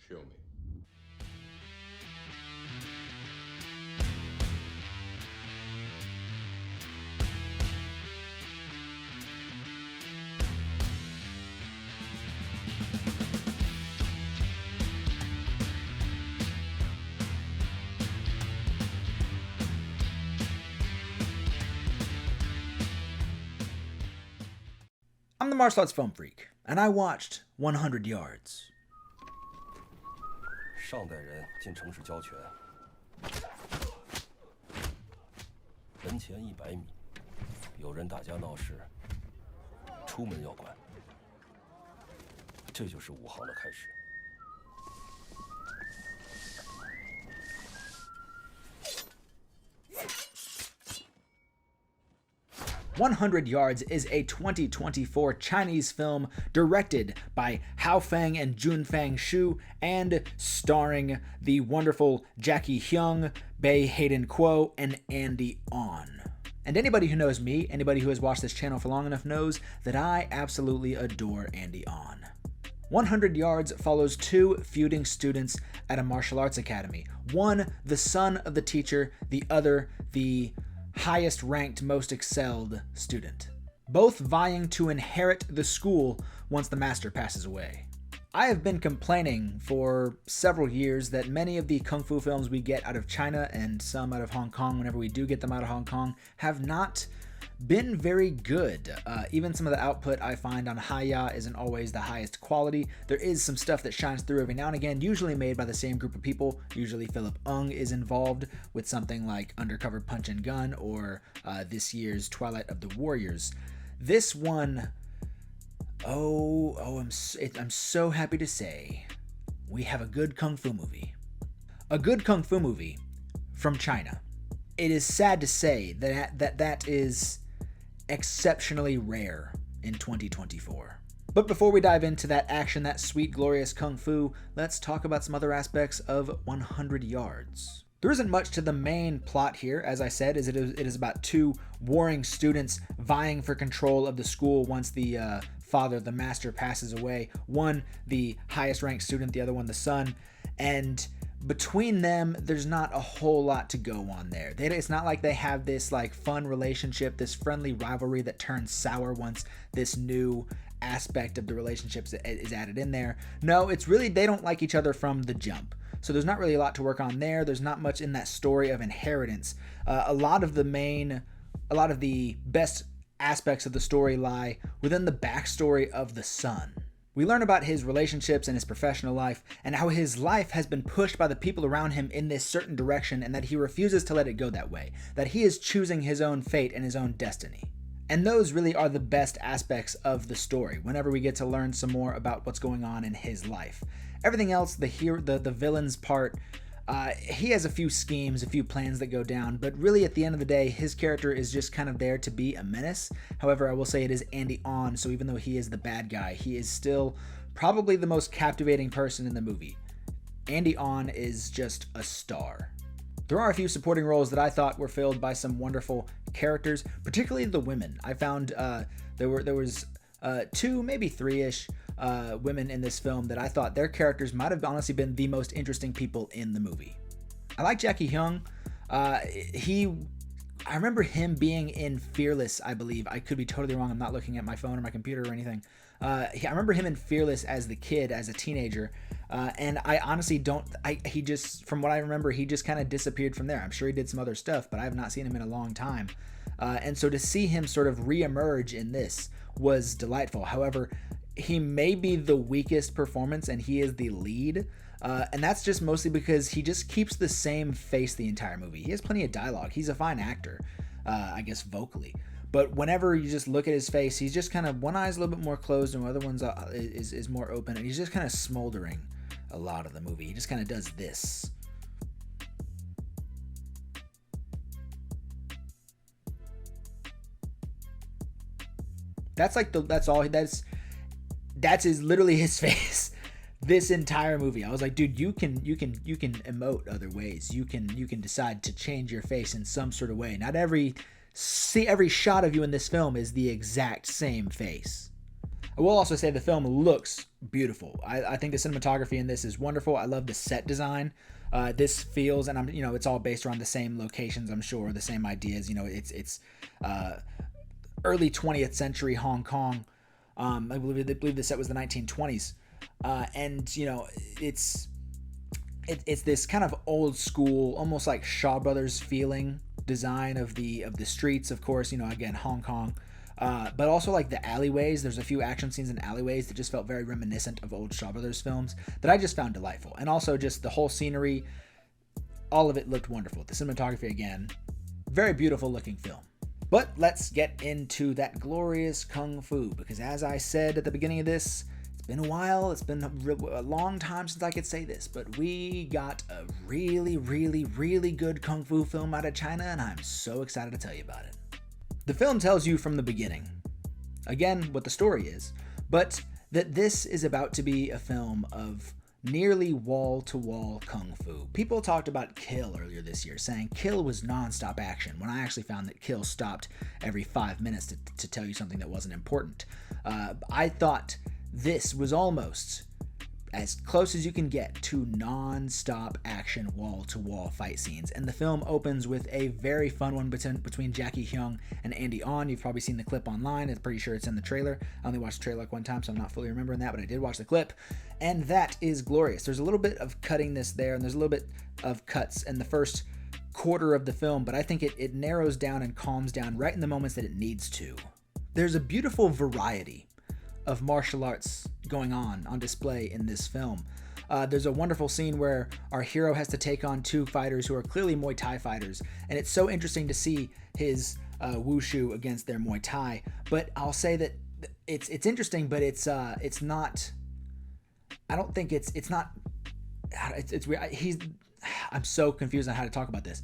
Show me. I'm the Martial Arts Film Freak, and I watched 100 Yards. 上代人进城市交权，门前100米，有人打架闹事，出门要管。这就是武行的开始。 100 Yards is a 2024 Chinese film directed by Hao Feng and Junfang Xu and starring the wonderful Jackie Hyung, Bei Hayden Kuo, and Andy On. And anybody who knows me, anybody who has watched this channel for long enough knows that I absolutely adore Andy On. 100 Yards follows two feuding students at a martial arts academy. One, the son of the teacher, the other, the highest ranked, most excelled student, both vying to inherit the school once the master passes away. I have been complaining for several years that many of the kung fu films we get out of China and some out of Hong Kong, whenever we do get them out of Hong Kong, have not been very good. Even some of the output I find on Haya isn't always the highest quality. There is some stuff that shines through every now and again, usually made by the same group of people. Usually Philip Ung is involved with something like Undercover Punch and Gun or this year's Twilight of the Warriors. This one, I'm so happy to say we have a good kung fu movie. A good kung fu movie from China. It is sad to say that is exceptionally rare in 2024. But before we dive into that action, that sweet, glorious kung fu, let's talk about some other aspects of 100 Yards. There isn't much to the main plot here. As I said, it is about two warring students vying for control of the school once the father, the master, passes away. One, the highest ranked student, the other one, the son. And between them, there's not a whole lot to go on there. It's not like they have this like fun relationship, this friendly rivalry that turns sour once this new aspect of the relationships is added in there. No, it's really, they don't like each other from the jump. So there's not really a lot to work on there. There's not much in that story of inheritance. A lot of the best aspects of the story lie within the backstory of the son. We learn about his relationships and his professional life, and how his life has been pushed by the people around him in this certain direction, and that he refuses to let it go that way, that he is choosing his own fate and his own destiny. And those really are the best aspects of the story, whenever we get to learn some more about what's going on in his life. Everything else, the villain's part, he has a few schemes, a few plans that go down, but really at the end of the day, his character is just kind of there to be a menace. However, I will say it is Andy On, so even though he is the bad guy, he is still probably the most captivating person in the movie. Andy On is just a star. There are a few supporting roles that I thought were filled by some wonderful characters, particularly the women. I found there was two, maybe three-ish women in this film that I thought their characters might have honestly been the most interesting people in the movie. I like Jackie Hyung. I remember him being in Fearless, I believe. I could be totally wrong. I'm not looking at my phone or my computer or anything. I remember him in Fearless as the kid, as a teenager. And I honestly he just, from what I remember, he just kind of disappeared from there. I'm sure he did some other stuff, but I have not seen him in a long time. And so to see him sort of reemerge in this was delightful. However, he may be the weakest performance and he is the lead. And that's just mostly because he just keeps the same face the entire movie. He has plenty of dialogue. He's a fine actor, I guess vocally. But whenever you just look at his face, he's just kind of, one eye's a little bit more closed and the other one's is more open. And he's just kind of smoldering a lot of the movie. He just kind of does this. That's literally his face this entire movie. I was like, dude, you can emote other ways. You can decide to change your face in some sort of way. Not every shot of you in this film is the exact same face. I will also say the film looks beautiful. I think the cinematography in this is wonderful. I love the set design. This feels, and it's all based around the same locations, I'm sure, the same ideas. It's early 20th century Hong Kong. I believe the set was the 1920s, and it's this kind of old school, almost like Shaw Brothers feeling design of the streets. Of course, again, Hong Kong. But also like the alleyways. There's a few action scenes in alleyways that just felt very reminiscent of old Shaw Brothers films that I just found delightful. And also just the whole scenery, all of it looked wonderful. The cinematography, again, very beautiful looking film. But let's get into that glorious kung fu, because as I said at the beginning of this, it's been a while, it's been a long time since I could say this, but we got a really, really, really good kung fu film out of China, and I'm so excited to tell you about it. The film tells you from the beginning, again, what the story is, but that this is about to be a film of nearly wall-to-wall kung fu. People talked about Kill earlier this year, saying Kill was non-stop action, when I actually found that Kill stopped every 5 minutes to tell you something that wasn't important. I thought this was almost as close as you can get to non-stop action wall-to-wall fight scenes. And the film opens with a very fun one between Jackie Hyung and Andy On. You've probably seen the clip online. I'm pretty sure it's in the trailer. I only watched the trailer like one time, so I'm not fully remembering that, but I did watch the clip. And that is glorious. There's a little bit of cuttingness there, and there's a little bit of cuts in the first quarter of the film, but I think it narrows down and calms down right in the moments that it needs to. There's a beautiful variety of martial arts going on display in this film. There's a wonderful scene where our hero has to take on two fighters who are clearly Muay Thai fighters, and it's so interesting to see his wushu against their Muay Thai. But I'll say that it's interesting, but it's not. I don't think it's not. It's weird. I'm so confused on how to talk about this.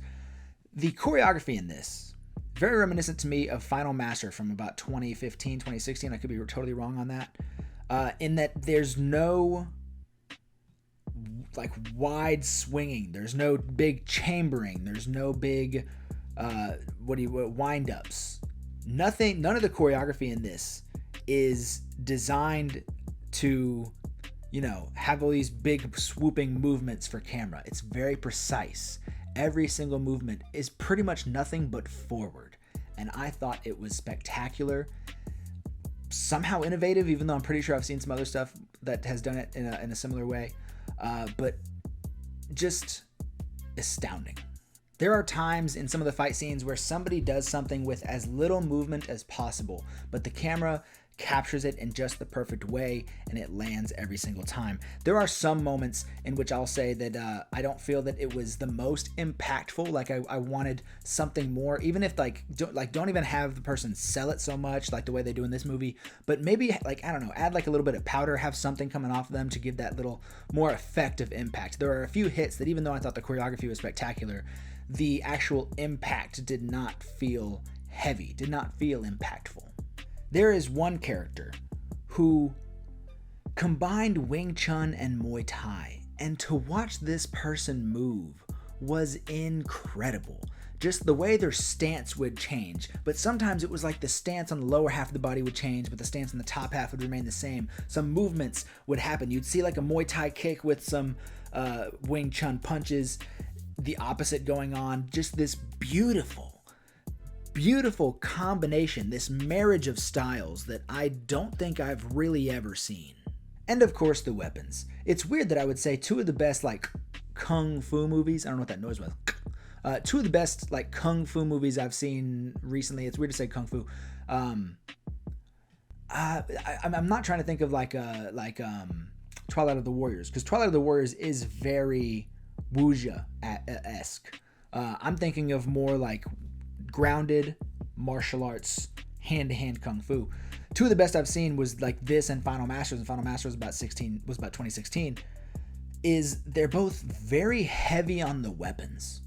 The choreography in this, very reminiscent to me of Final Master from about 2015, 2016. I could be totally wrong on that. In that there's no like wide swinging. There's no big chambering. There's no big wind ups. Nothing. None of the choreography in this is designed to have all these big swooping movements for camera. It's very precise. Every single movement is pretty much nothing but forward. And I thought it was spectacular. Somehow innovative, even though I'm pretty sure I've seen some other stuff that has done it in a similar way. But just astounding. There are times in some of the fight scenes where somebody does something with as little movement as possible, but the camera captures it in just the perfect way, and it lands every single time. There are some moments in which I'll say that I don't feel that it was the most impactful. Like I wanted something more, even if don't even have the person sell it so much like the way they do in this movie, but maybe I don't know, add like a little bit of powder, have something coming off of them to give that little more effective impact. There are a few hits that, even though I thought the choreography was spectacular, the actual impact did not feel heavy, did not feel impactful. There is one character who combined Wing Chun and Muay Thai, and to watch this person move was incredible. Just the way their stance would change, but sometimes it was like the stance on the lower half of the body would change, but the stance on the top half would remain the same. Some movements would happen. You'd see like a Muay Thai kick with some Wing Chun punches, the opposite going on. Just this beautiful combination, this marriage of styles that I don't think I've really ever seen. And of course, the weapons. It's weird that I would say two of the best kung fu movies, I don't know what that noise was, two of the best kung fu movies I've seen recently. It's weird to say kung fu. I'm not trying to think of Twilight of the Warriors, because Twilight of the Warriors is very wuxia-esque. I'm thinking of more grounded martial arts, hand-to-hand kung fu. Two of the best I've seen was this and Final Masters, and Final Masters was about 2016. They're both very heavy on the weapons,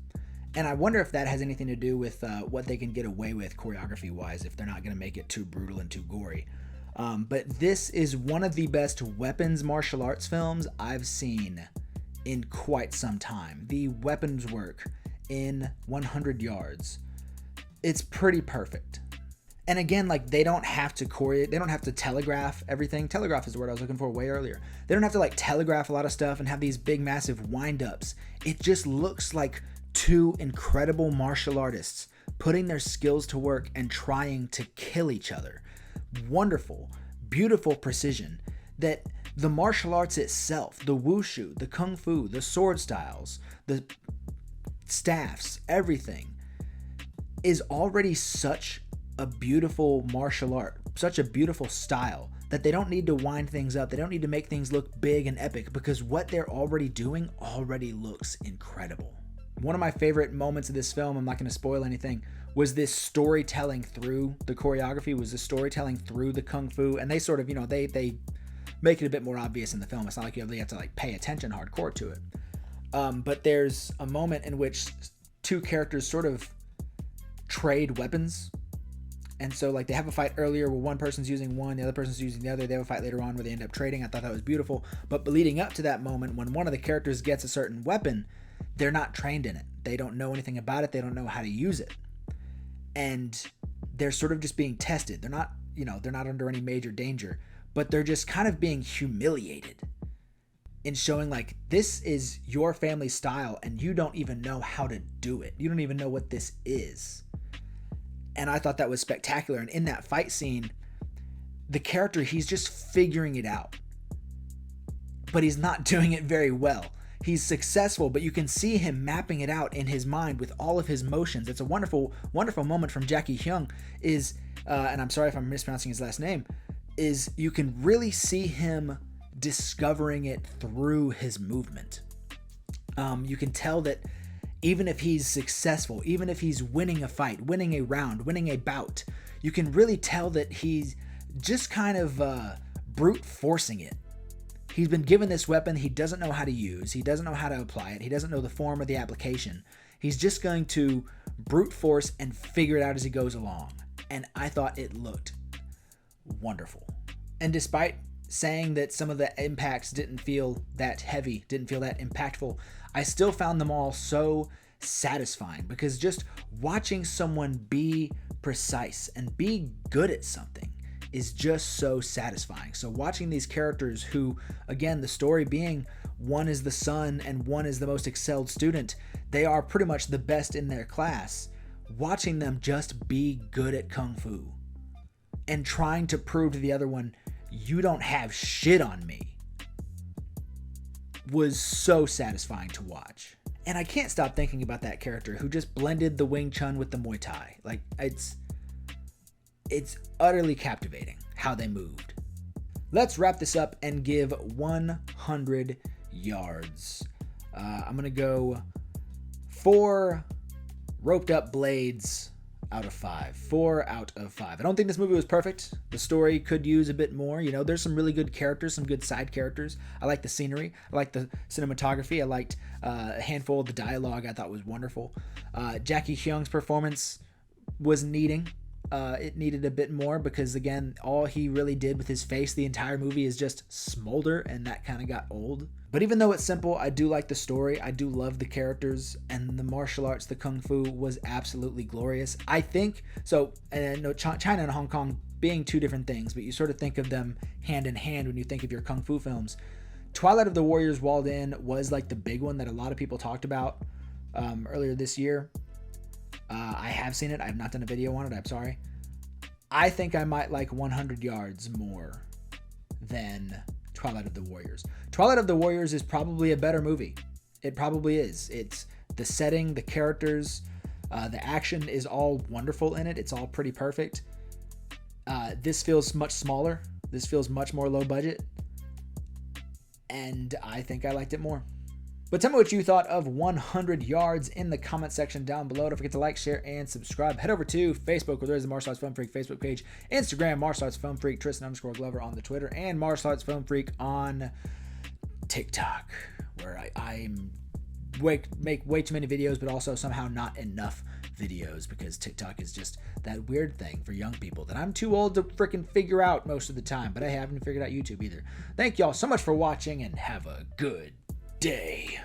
and I wonder if that has anything to do with what they can get away with choreography-wise, if they're not going to make it too brutal and too gory. But this is one of the best weapons martial arts films I've seen in quite some time. The weapons work in 100 Yards. It's pretty perfect. And again, like, they don't have to telegraph everything. Telegraph is the word I was looking for way earlier. They don't have to like telegraph a lot of stuff and have these big massive wind-ups. It just looks like two incredible martial artists putting their skills to work and trying to kill each other. Wonderful, beautiful precision that the martial arts itself, the wushu, the kung fu, the sword styles, the staffs, everything is already such a beautiful martial art, such a beautiful style, that they don't need to wind things up. They don't need to make things look big and epic, because what they're already doing already looks incredible. One of my favorite moments of this film, I'm not going to spoil anything, was this storytelling through the choreography, was the storytelling through the kung fu. And they sort of, they make it a bit more obvious in the film. It's not like you really have to like pay attention hardcore to it. But there's a moment in which two characters sort of trade weapons. And so like they have a fight earlier where one person's using one, the other person's using the other. They have a fight later on where they end up trading. I thought that was beautiful. But leading up to that moment, when one of the characters gets a certain weapon, they're not trained in it. They don't know anything about it. They don't know how to use it. And they're sort of just being tested. They're not, they're not under any major danger, but they're just kind of being humiliated in showing like, this is your family style and you don't even know how to do it. You don't even know what this is. And I thought that was spectacular. And in that fight scene, the character, he's just figuring it out, but he's not doing it very well. He's successful, but you can see him mapping it out in his mind with all of his motions. It's a wonderful, wonderful moment from Jackie Hyung and I'm sorry if I'm mispronouncing his last name, is you can really see him discovering it through his movement. You can tell that even if he's successful, even if he's winning a fight, winning a round, winning a bout, you can really tell that he's just kind of brute forcing it. He's been given this weapon he doesn't know how to use. He doesn't know how to apply it. He doesn't know the form or the application. He's just going to brute force and figure it out as he goes along. And I thought it looked wonderful. And despite saying that some of the impacts didn't feel that heavy, didn't feel that impactful, I still found them all so satisfying, because just watching someone be precise and be good at something is just so satisfying. So watching these characters who, again, the story being one is the son and one is the most excelled student, they are pretty much the best in their class, watching them just be good at kung fu and trying to prove to the other one, you don't have shit on me, was so satisfying to watch. And I can't stop thinking about that character who just blended the Wing Chun with the Muay Thai. Like, it's utterly captivating how they moved. Let's wrap this up and give 100 yards. I'm going to go 4 roped up blades out of 5. 4 out of 5. I don't think this movie was perfect. The story could use a bit more. There's some really good characters, some good side characters. I like the scenery. I like the cinematography. I liked a handful of the dialogue. I thought was wonderful. Jackie Hyung's performance was needing. It needed a bit more, because again, all he really did with his face the entire movie is just smolder, and that kind of got old. But even though it's simple, I do like the story. I do love the characters, and the martial arts, the kung fu, was absolutely glorious. I think so. And I know China and Hong Kong being two different things, but you sort of think of them hand in hand when you think of your kung fu films. Twilight of the Warriors Walled In was like the big one that a lot of people talked about earlier this year. I have seen it. I have not done a video on it. I'm sorry. I think I might like 100 yards more than Twilight of the Warriors. Twilight of the Warriors is probably a better movie. It probably is. It's the setting, the characters, the action is all wonderful in it. It's all pretty perfect. This feels much smaller. This feels much more low budget. And I think I liked it more. But tell me what you thought of 100 yards in the comment section down below. Don't forget to like, share, and subscribe. Head over to Facebook, where there's the Martial Arts Film Freak Facebook page. Instagram, Martial Arts Film Freak, Tristan_Glover on the Twitter, and Martial Arts Film Freak on TikTok, where I make way too many videos, but also somehow not enough videos, because TikTok is just that weird thing for young people that I'm too old to freaking figure out most of the time. But I haven't figured out YouTube either. Thank y'all so much for watching, and have a good day.